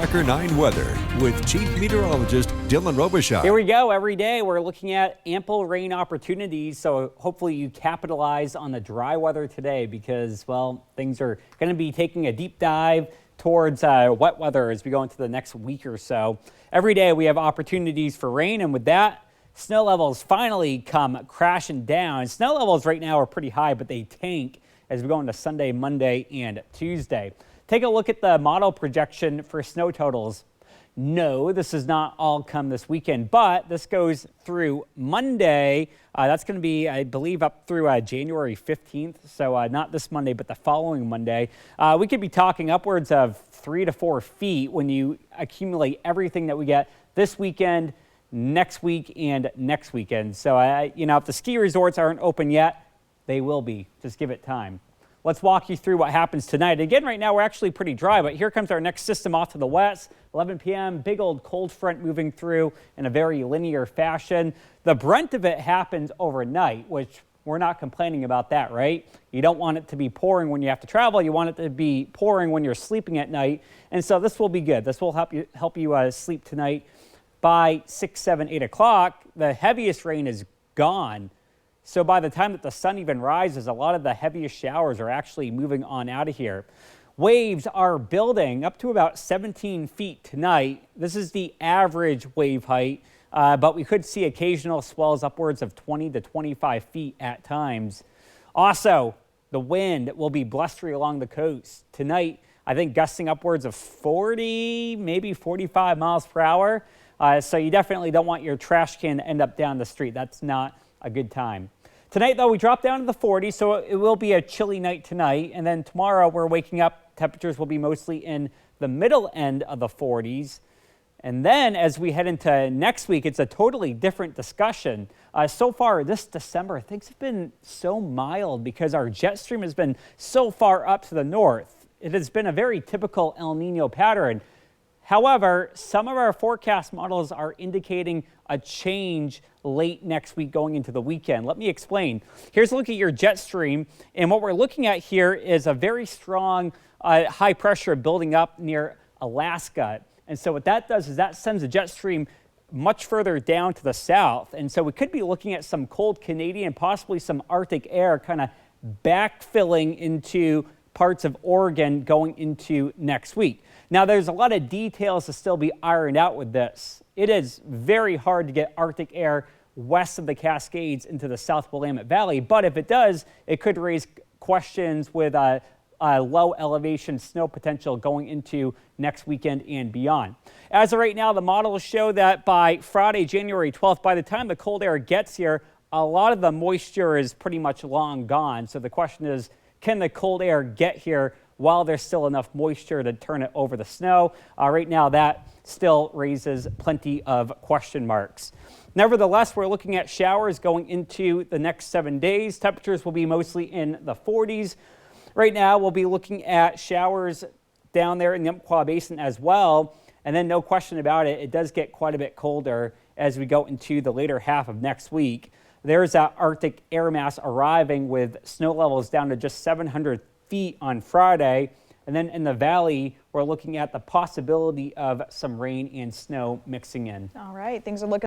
Tracker 9 weather with Chief Meteorologist Dylan Robichaud. Here we go. Every day we're looking at ample rain opportunities, so hopefully you capitalize on the dry weather today because, well, things are going to be taking a deep dive towards wet weather as we go into the next week or so. Every day we have opportunities for rain, and with that, snow levels finally come crashing down. Snow levels right now are pretty high, but they tank as we go into Sunday, Monday, and Tuesday. Take a look at the model projection for snow totals. No, this does not all come this weekend, but this goes through Monday. That's going to be, I believe, up through January 15th. So not this Monday, but the following Monday. We could be talking upwards of 3 to 4 feet when you accumulate everything that we get this weekend, next week, and next weekend. So, if the ski resorts aren't open yet, they will be. Just give it time. Let's walk you through what happens tonight. Again, right now we're actually pretty dry, but here comes our next system off to the west. 11 p.m., big old cold front moving through in a very linear fashion. The brunt of it happens overnight, which we're not complaining about that, right? You don't want it to be pouring when you have to travel. You want it to be pouring when you're sleeping at night. And so this will be good. This will help you sleep tonight. By 6, 7, 8 o'clock, the heaviest rain is gone. So by the time that the sun even rises, a lot of the heaviest showers are actually moving on out of here. Waves are building up to about 17 feet tonight. This is the average wave height, but we could see occasional swells upwards of 20 to 25 feet at times. Also, the wind will be blustery along the coast. Tonight, I think gusting upwards of 40, maybe 45 miles per hour. So you definitely don't want your trash can to end up down the street. That's not a good time. Tonight, though, we drop down to the 40s, so it will be a chilly night tonight. And then tomorrow, we're waking up. Temperatures will be mostly in the middle end of the 40s. And then as we head into next week, it's a totally different discussion. So far this December, things have been so mild because our jet stream has been so far up to the north. It has been a very typical El Nino pattern. However, some of our forecast models are indicating a change late next week going into the weekend. Let me explain. Here's a look at your jet stream. And what we're looking at here is a very strong high pressure building up near Alaska. And so what that does is that sends the jet stream much further down to the south. And so we could be looking at some cold Canadian, possibly some Arctic air kind of backfilling into parts of Oregon going into next week. Now, there's a lot of details to still be ironed out with this. It is very hard to get Arctic air west of the Cascades into the South Willamette Valley, but if it does, it could raise questions with low elevation snow potential going into next weekend and beyond. As of right now, the models show that by Friday, January 12th, by the time the cold air gets here, a lot of the moisture is pretty much long gone. So the question is, can the cold air get here while there's still enough moisture to turn it over the snow? Right now, that still raises plenty of question marks. Nevertheless, we're looking at showers going into the next 7 days. Temperatures will be mostly in the 40s. Right now, we'll be looking at showers down there in the Umpqua Basin as well. And then no question about it, it does get quite a bit colder as we go into the later half of next week. There's that Arctic air mass arriving with snow levels down to just 700 feet on Friday. And then in the valley, we're looking at the possibility of some rain and snow mixing in. All right, things are looking